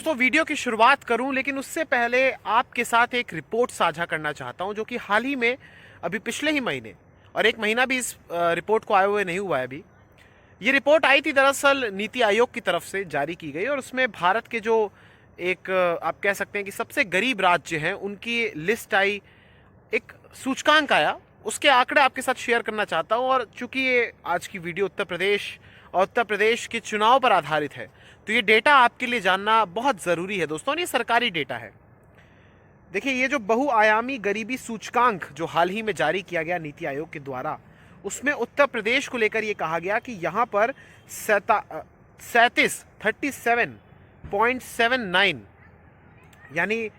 दोस्तों वीडियो की शुरुआत करूं लेकिन उससे पहले आपके साथ एक रिपोर्ट साझा करना चाहता हूं जो कि हाल ही में अभी पिछले ही महीने और एक महीना भी इस रिपोर्ट को आए हुए नहीं हुआ है अभी। ये रिपोर्ट आई थी दरअसल नीति आयोग की तरफ से जारी की गई और उसमें भारत के जो एक आप कह सकते हैं कि सबसे गरीब राज्य हैं उनकी लिस्ट आई, एक सूचकांक आया, उसके आंकड़े आपके साथ शेयर करना चाहता हूं। और चूंकि ये आज की वीडियो उत्तर प्रदेश और उत्तर प्रदेश के चुनाव पर आधारित है तो ये डेटा आपके लिए जानना बहुत ज़रूरी है दोस्तों। ये सरकारी डेटा है। देखिए, ये जो बहुआयामी गरीबी सूचकांक जो हाल ही में जारी किया गया नीति आयोग के द्वारा, उसमें उत्तर प्रदेश को लेकर ये कहा गया कि यहाँ पर 37.79 यानी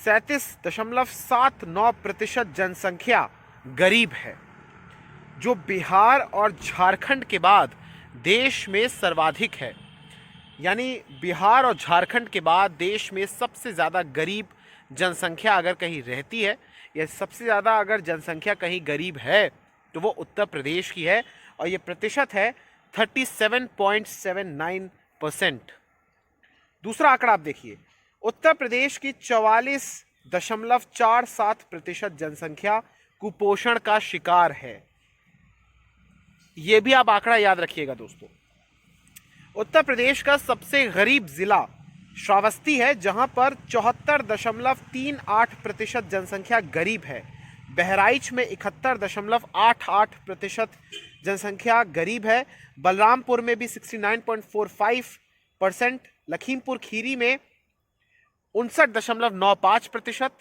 37.79% जनसंख्या गरीब है, जो बिहार और झारखंड के बाद देश में सर्वाधिक है। यानी बिहार और झारखंड के बाद देश में सबसे ज़्यादा गरीब जनसंख्या अगर कहीं रहती है या सबसे ज़्यादा अगर जनसंख्या कहीं गरीब है तो वो उत्तर प्रदेश की है और ये प्रतिशत है 37.79%। दूसरा आंकड़ा आप देखिए, उत्तर प्रदेश की 44.47% जनसंख्या कुपोषण का शिकार है। ये भी आप आंकड़ा याद रखिएगा दोस्तों। उत्तर प्रदेश का सबसे गरीब जिला श्रावस्ती है जहां पर 74.38% जनसंख्या गरीब है। बहराइच में 71.88% जनसंख्या गरीब है। बलरामपुर में भी 69.45%। लखीमपुर खीरी में 59.95%।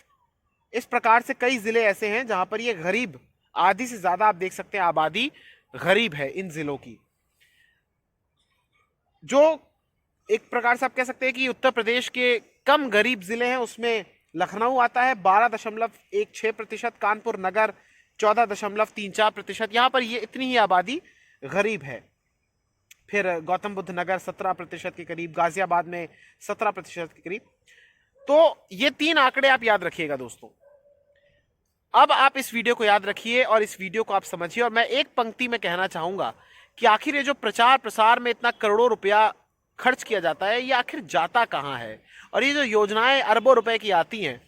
इस प्रकार से कई जिले ऐसे हैं जहां पर ये गरीब, आधी से ज्यादा आप देख सकते हैं आबादी गरीब है इन जिलों की। जो एक प्रकार से आप कह सकते हैं कि उत्तर प्रदेश के कम गरीब जिले हैं उसमें लखनऊ आता है 12.16%, कानपुर नगर 14.34%। यहाँ पर ये इतनी ही आबादी गरीब है। फिर गौतम बुद्ध नगर 17% के करीब, गाजियाबाद में 17% के करीब। तो ये तीन आंकड़े आप याद रखिएगा दोस्तों। अब आप इस वीडियो को याद रखिए और इस वीडियो को आप समझिए और मैं एक पंक्ति में कहना चाहूंगा कि आखिर ये जो प्रचार प्रसार में इतना करोड़ों रुपया खर्च किया जाता है ये आखिर जाता कहां है, और ये जो योजनाएं अरबों रुपए की आती हैं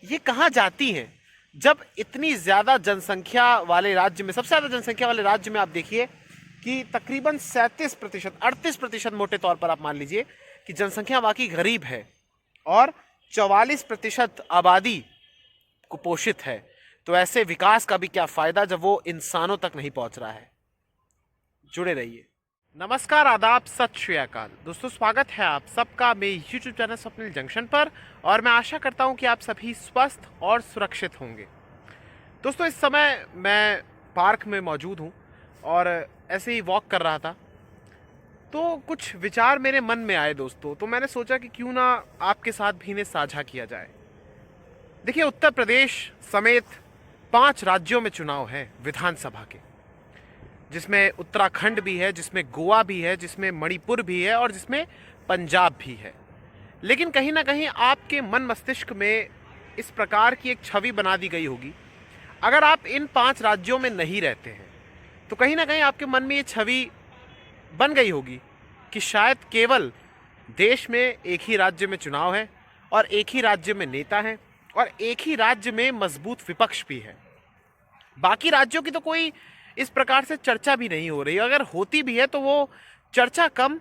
ये कहां जाती हैं। जब इतनी ज्यादा जनसंख्या वाले राज्य में, सबसे ज्यादा जनसंख्या वाले राज्य में आप देखिए कि तकरीबन 37%, 38% मोटे तौर पर आप मान लीजिए कि जनसंख्या वहां की गरीब है और 44% आबादी कुपोषित है। तो ऐसे विकास का भी क्या फायदा जब वो इंसानों तक नहीं पहुंच रहा है। जुड़े रहिए। नमस्कार, आदाब, सत श्री अकाल दोस्तों, स्वागत है आप सबका मेरे YouTube चैनल स्वप्निल जंक्शन पर और मैं आशा करता हूं कि आप सभी स्वस्थ और सुरक्षित होंगे। दोस्तों, इस समय मैं पार्क में मौजूद हूं और ऐसे ही वॉक कर रहा था तो कुछ विचार मेरे मन में आए दोस्तों, तो मैंने सोचा कि क्यों ना आपके साथ भी इन्हें साझा किया जाए। देखिए, उत्तर प्रदेश समेत 5 राज्यों में चुनाव है विधानसभा के, जिसमें उत्तराखंड भी है, जिसमें गोवा भी है, जिसमें मणिपुर भी है और जिसमें पंजाब भी है। लेकिन कहीं ना कहीं आपके मन मस्तिष्क में इस प्रकार की एक छवि बना दी गई होगी, अगर आप इन 5 राज्यों में नहीं रहते हैं तो कहीं ना कहीं आपके मन में ये छवि बन गई होगी कि शायद केवल देश में एक ही राज्य में चुनाव है और एक ही राज्य में नेता है और एक ही राज्य में मजबूत विपक्ष भी है। बाकी राज्यों की तो कोई इस प्रकार से चर्चा भी नहीं हो रही, अगर होती भी है तो वो चर्चा कम,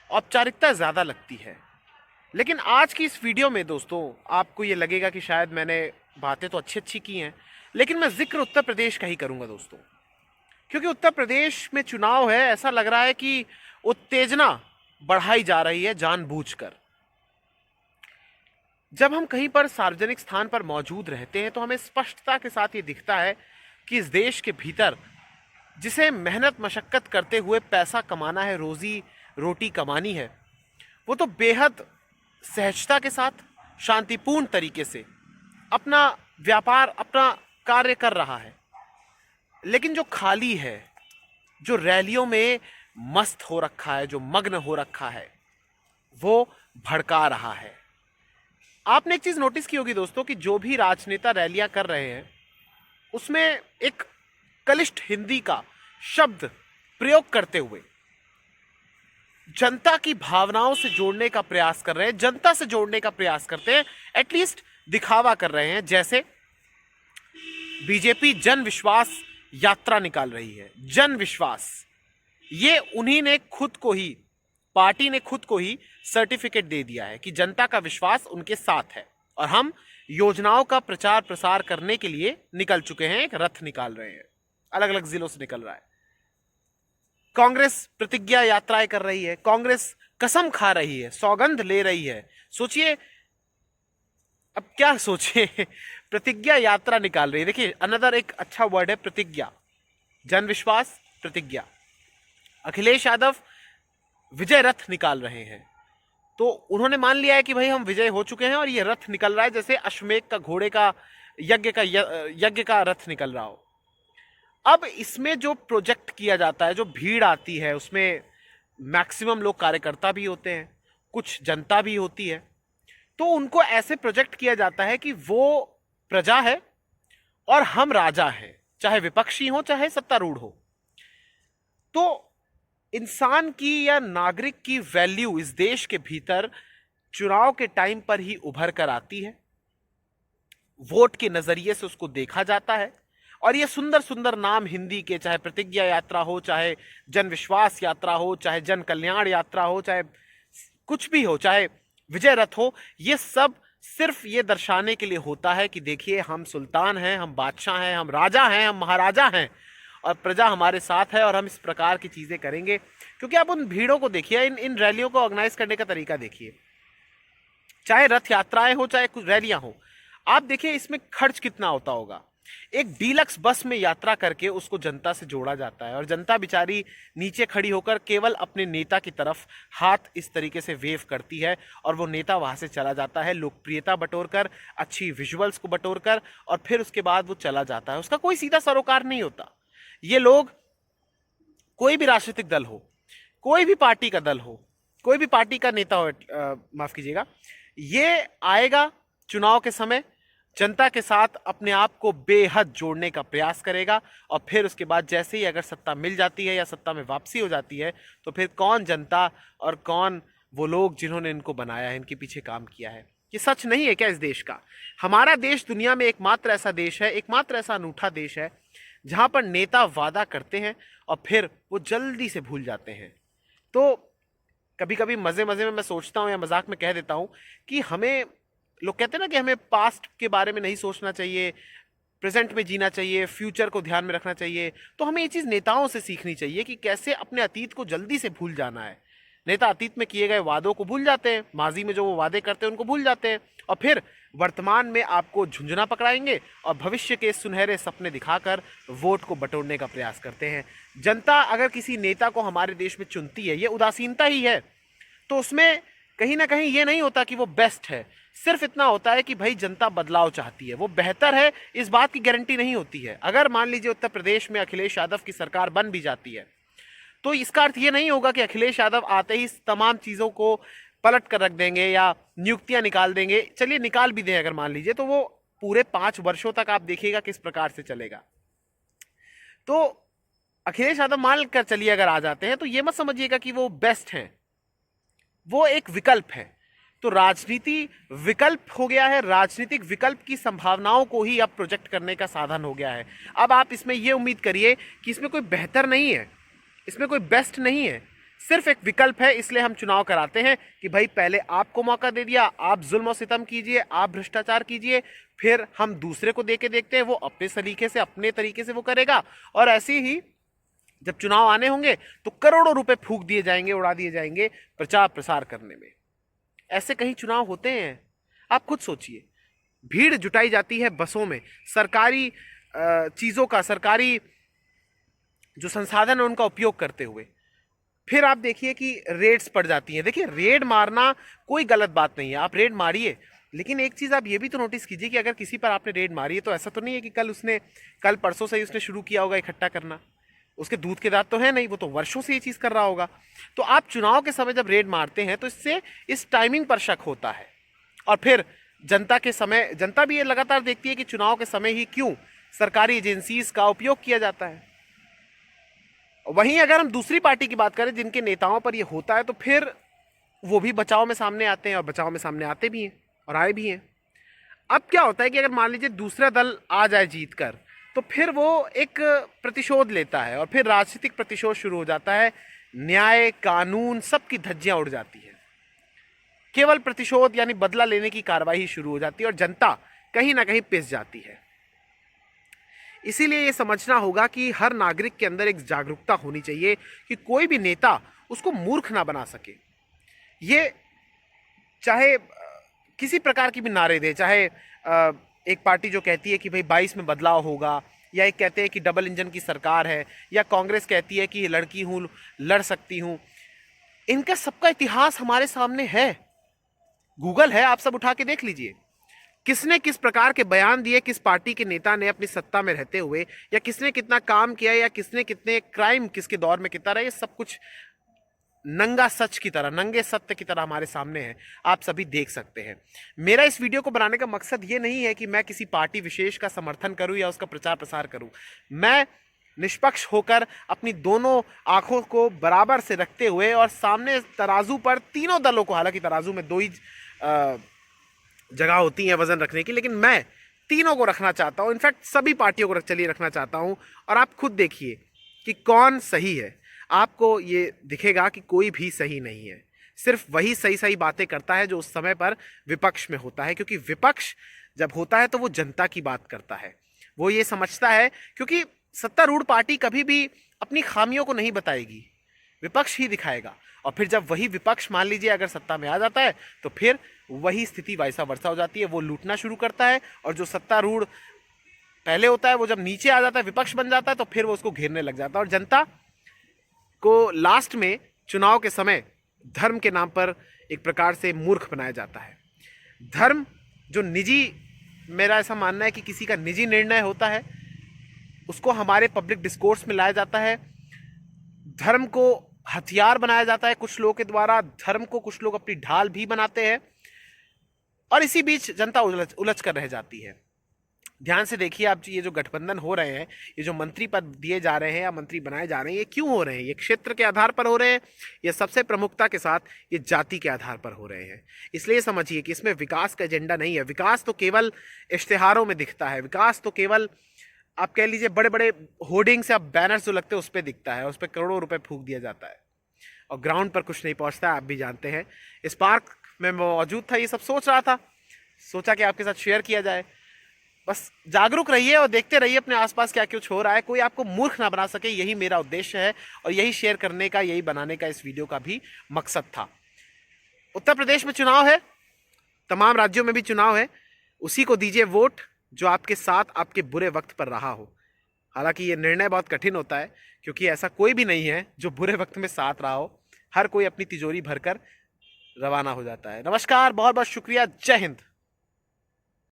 औपचारिकता ज़्यादा लगती है। लेकिन आज की इस वीडियो में दोस्तों आपको ये लगेगा कि शायद मैंने बातें तो अच्छी अच्छी की हैं, लेकिन मैं जिक्र उत्तर प्रदेश का ही करूँगा दोस्तों, क्योंकि उत्तर प्रदेश में चुनाव है। ऐसा लग रहा है कि उत्तेजना बढ़ाई जा रही है जानबूझकर। जब हम कहीं पर सार्वजनिक स्थान पर मौजूद रहते हैं तो हमें स्पष्टता के साथ ये दिखता है कि इस देश के भीतर जिसे मेहनत मशक्कत करते हुए पैसा कमाना है, रोजी रोटी कमानी है, वो तो बेहद सहजता के साथ, शांतिपूर्ण तरीके से अपना व्यापार, अपना कार्य कर रहा है। लेकिन जो खाली है, जो रैलियों में मस्त हो रखा है, जो मग्न हो रखा है, वो भड़का रहा है। आपने एक चीज नोटिस की होगी दोस्तों कि जो भी राजनेता रैलियां कर रहे हैं उसमें एक कलिष्ठ हिंदी का शब्द प्रयोग करते हुए जनता की भावनाओं से जोड़ने का प्रयास कर रहे हैं, जनता से जोड़ने का प्रयास करते हैं, एटलीस्ट दिखावा कर रहे हैं। जैसे बीजेपी जन विश्वास यात्रा निकाल रही है। जन विश्वास, ये उन्हीं ने खुद को ही, पार्टी ने खुद को ही सर्टिफिकेट दे दिया है कि जनता का विश्वास उनके साथ है, और हम योजनाओं का प्रचार प्रसार करने के लिए निकल चुके हैं। एक रथ निकाल रहे हैं, अलग अलग जिलों से निकल रहा है। कांग्रेस प्रतिज्ञा यात्राएं कर रही है, कांग्रेस कसम खा रही है, सौगंध ले रही है। सोचिए, अब क्या सोचिए, प्रतिज्ञा यात्रा निकाल रही है। देखिए, अनदर एक अच्छा वर्ड है प्रतिज्ञा, जन विश्वास, प्रतिज्ञा। अखिलेश यादव विजय रथ निकाल रहे हैं, तो उन्होंने मान लिया है कि भाई हम विजय हो चुके हैं, और ये रथ निकल रहा है जैसे अश्वमेध का घोड़े का यज्ञ का रथ निकल रहा हो। अब इसमें जो प्रोजेक्ट किया जाता है, जो भीड़ आती है, उसमें मैक्सिमम लोग कार्यकर्ता भी होते हैं, कुछ जनता भी होती है। तो उनको ऐसे प्रोजेक्ट किया जाता है कि वो प्रजा है और हम राजा हैं, चाहे विपक्षी हो चाहे सत्तारूढ़ हो। तो इंसान की या नागरिक की वैल्यू इस देश के भीतर चुनाव के टाइम पर ही उभर कर आती है। वोट के नजरिए से उसको देखा जाता है, और ये सुंदर सुंदर नाम हिंदी के, चाहे प्रतिज्ञा यात्रा हो, चाहे जन विश्वास यात्रा हो, चाहे जन कल्याण यात्रा हो, चाहे कुछ भी हो, चाहे विजय रथ हो, ये सब सिर्फ ये दर्शाने के लिए होता है कि देखिए हम सुल्तान हैं, हम बादशाह हैं, हम राजा हैं, हम महाराजा हैं, और प्रजा हमारे साथ है, और हम इस प्रकार की चीजें करेंगे। क्योंकि आप उन भीड़ों को देखिए, इन रैलियों को ऑर्गेनाइज करने का तरीका देखिए, चाहे रथ यात्राएं हो चाहे कुछ रैलियां हो, आप देखिए इसमें खर्च कितना होता होगा। एक डीलक्स बस में यात्रा करके उसको जनता से जोड़ा जाता है, और जनता बेचारी नीचे खड़ी होकर केवल अपने नेता की तरफ हाथ इस तरीके से वेव करती है, और वो नेता वहां से चला जाता है लोकप्रियता बटोरकर, अच्छी विजुअल्स को बटोरकर, और फिर उसके बाद वो चला जाता है। उसका कोई सीधा सरोकार नहीं होता। ये लोग, कोई भी राजनीतिक दल हो, कोई भी पार्टी का दल हो, कोई भी पार्टी का नेता हो, माफ कीजिएगा, ये आएगा चुनाव के समय, जनता के साथ अपने आप को बेहद जोड़ने का प्रयास करेगा, और फिर उसके बाद जैसे ही अगर सत्ता मिल जाती है या सत्ता में वापसी हो जाती है, तो फिर कौन जनता और कौन वो लोग जिन्होंने इनको बनाया है, इनके पीछे काम किया है। ये सच नहीं है क्या इस देश का? हमारा देश दुनिया में एकमात्र ऐसा देश है, एकमात्र ऐसा अनूठा देश है, जहां पर नेता वादा करते हैं और फिर वो जल्दी से भूल जाते हैं। तो कभी कभी मजे मजे में मैं सोचता हूँ या मजाक में कह देता हूँ कि हमें, लोग कहते हैं ना कि हमें पास्ट के बारे में नहीं सोचना चाहिए, प्रेजेंट में जीना चाहिए, फ्यूचर को ध्यान में रखना चाहिए। तो हमें ये चीज़ नेताओं से सीखनी चाहिए कि कैसे अपने अतीत को जल्दी से भूल जाना है। नेता अतीत में किए गए वादों को भूल जाते हैं, माजी में जो वो वादे करते हैं उनको भूल जाते हैं, और फिर वर्तमान में आपको झुंझुना पकड़ाएंगे और भविष्य के सुनहरे सपने दिखाकर वोट को बटोरने का प्रयास करते हैं। जनता अगर किसी नेता को हमारे देश में चुनती है, ये उदासीनता ही है, तो उसमें कहीं ना कहीं ये नहीं होता कि वो बेस्ट है, सिर्फ इतना होता है कि भाई जनता बदलाव चाहती है, वो बेहतर है, इस बात की गारंटी नहीं होती है। अगर मान लीजिए उत्तर प्रदेश में अखिलेश यादव की सरकार बन भी जाती है, तो इसका अर्थ ये नहीं होगा कि अखिलेश यादव आते ही तमाम चीज़ों को पलट कर रख देंगे या नियुक्तियां निकाल देंगे। चलिए निकाल भी दें अगर मान लीजिए, तो वो पूरे 5 वर्षों तक आप देखिएगा किस प्रकार से चलेगा। तो अखिलेश यादव मान कर चलिए अगर आ जाते हैं, तो ये मत समझिएगा कि वो बेस्ट हैं, वो एक विकल्प है। तो राजनीति विकल्प हो गया है, राजनीतिक विकल्प की संभावनाओं को ही अब प्रोजेक्ट करने का साधन हो गया है। अब आप इसमें यह उम्मीद करिए कि इसमें कोई बेहतर नहीं है, इसमें कोई बेस्ट नहीं है, सिर्फ एक विकल्प है। इसलिए हम चुनाव कराते हैं कि भाई पहले आपको मौका दे दिया, आप जुल्म और सितम कीजिए, आप भ्रष्टाचार कीजिए, फिर हम दूसरे को दे के देखते हैं, वो अपने सलीके से, अपने तरीके से वो करेगा, और ऐसे ही जब चुनाव आने होंगे तो करोड़ों रुपए फूंक दिए जाएंगे, उड़ा दिए जाएंगे प्रचार प्रसार करने में। ऐसे कहीं चुनाव होते हैं? आप खुद सोचिए, भीड़ जुटाई जाती है बसों में, सरकारी चीज़ों का, सरकारी जो संसाधन है उनका उपयोग करते हुए, फिर आप देखिए कि रेड्स पड़ जाती हैं। देखिए, रेड मारना कोई गलत बात नहीं है, आप रेड मारिए, लेकिन एक चीज़ आप ये भी तो नोटिस कीजिए कि अगर किसी पर आपने रेड मारी है, तो ऐसा तो नहीं है कि कल परसों से ही उसने शुरू किया होगा इकट्ठा करना, उसके दूध के दांत तो है नहीं, वो तो वर्षों से ये चीज़ कर रहा होगा। तो आप चुनाव के समय जब रेड मारते हैं, तो इससे इस टाइमिंग पर शक होता है, और फिर जनता भी ये लगातार देखती है कि चुनाव के समय ही क्यों सरकारी एजेंसीज का उपयोग किया जाता है। वहीं अगर हम दूसरी पार्टी की बात करें जिनके नेताओं पर ये होता है, तो फिर वो भी बचाव में सामने आते हैं, और बचाव में सामने आते भी हैं और आए भी हैं। अब क्या होता है कि अगर मान लीजिए दूसरा दल आ जाए जीत कर, तो फिर वो एक प्रतिशोध लेता है और फिर राजनीतिक प्रतिशोध शुरू हो जाता है। न्याय, कानून, सबकी धज्जियां उड़ जाती है। केवल प्रतिशोध यानी बदला लेने की कार्रवाई शुरू हो जाती है और जनता कहीं ना कहीं पिस जाती है। इसीलिए ये समझना होगा कि हर नागरिक के अंदर एक जागरूकता होनी चाहिए कि कोई भी नेता उसको मूर्ख ना बना सके। ये चाहे किसी प्रकार की भी नारे दे, चाहे एक पार्टी जो कहती है कि भाई 22 में बदलाव होगा, या एक कहते हैं कि डबल इंजन की सरकार है, या कांग्रेस कहती है कि लड़की हूं, लड़ सकती हूं। इनका सबका इतिहास हमारे सामने है, गूगल है, आप सब उठा के देख लीजिए। किसने किस प्रकार के बयान दिए, किस पार्टी के नेता ने अपनी सत्ता में रहते हुए, या किसने कितना काम किया, या किसने कितने क्राइम किसके दौर में कितना रहा, ये सब कुछ नंगा सच की तरह, नंगे सत्य की तरह हमारे सामने है, आप सभी देख सकते हैं। मेरा इस वीडियो को बनाने का मकसद ये नहीं है कि मैं किसी पार्टी विशेष का समर्थन करूं या उसका प्रचार प्रसार करूं। मैं निष्पक्ष होकर अपनी दोनों आंखों को बराबर से रखते हुए और सामने तराजू पर तीनों दलों को, हालांकि तराजू में 2 ही जगह होती है वजन रखने की, लेकिन मैं तीनों को रखना चाहता हूं। इनफैक्ट सभी पार्टियों को चलिए रखना चाहता हूं, और आप खुद देखिए कि कौन सही है। आपको ये दिखेगा कि कोई भी सही नहीं है, सिर्फ वही सही सही बातें करता है जो उस समय पर विपक्ष में होता है, क्योंकि विपक्ष जब होता है तो वो जनता की बात करता है। वो ये समझता है, क्योंकि सत्तारूढ़ पार्टी कभी भी अपनी खामियों को नहीं बताएगी, विपक्ष ही दिखाएगा। और फिर जब वही विपक्ष मान लीजिए अगर सत्ता में आ जाता है, तो फिर वही स्थिति वैसा वर्षा हो जाती है, वो लूटना शुरू करता है। और जो सत्तारूढ़ पहले होता है, वो जब नीचे आ जाता है, विपक्ष बन जाता है, तो फिर वो उसको घेरने लग जाता है। और जनता को लास्ट में चुनाव के समय धर्म के नाम पर एक प्रकार से मूर्ख बनाया जाता है। धर्म जो निजी, मेरा ऐसा मानना है कि किसी का निजी निर्णय होता है, उसको हमारे पब्लिक डिस्कोर्स में लाया जाता है। धर्म को हथियार बनाया जाता है कुछ लोगों के द्वारा, धर्म को कुछ लोग अपनी ढाल भी बनाते हैं, और इसी बीच जनता उलझ कर रह जाती है। ध्यान से देखिए आप, ये जो गठबंधन हो रहे हैं, ये जो मंत्री पद दिए जा रहे हैं या मंत्री बनाए जा रहे हैं, ये क्यों हो रहे हैं? ये क्षेत्र के आधार पर हो रहे हैं, ये सबसे प्रमुखता के साथ ये जाति के आधार पर हो रहे हैं। इसलिए समझिए कि इसमें विकास का एजेंडा नहीं है। विकास तो केवल इश्तेहारों में दिखता है, विकास तो केवल आप कह लीजिए बड़े बड़े होर्डिंग्स या बैनर्स जो लगते हैं उस पर दिखता है, उस पर करोड़ों रुपए फूंक दिया जाता है, और ग्राउंड पर कुछ नहीं पहुंचता है। आप भी जानते हैं। इस पार्क में मौजूद था, ये सब सोच रहा था, सोचा कि आपके साथ शेयर किया जाए। बस जागरूक रहिए और देखते रहिए अपने आसपास क्या कुछ हो रहा है, कोई आपको मूर्ख ना बना सके, यही मेरा उद्देश्य है, और यही शेयर करने का, यही बनाने का इस वीडियो का भी मकसद था। उत्तर प्रदेश में चुनाव है, तमाम राज्यों में भी चुनाव है, उसी को दीजिए वोट जो आपके साथ आपके बुरे वक्त पर रहा हो। हालांकि ये निर्णय बहुत कठिन होता है, क्योंकि ऐसा कोई भी नहीं है जो बुरे वक्त में साथ रहा हो। हर कोई अपनी तिजोरी भरकर रवाना हो जाता है। नमस्कार, बहुत बहुत शुक्रिया, जय हिंद।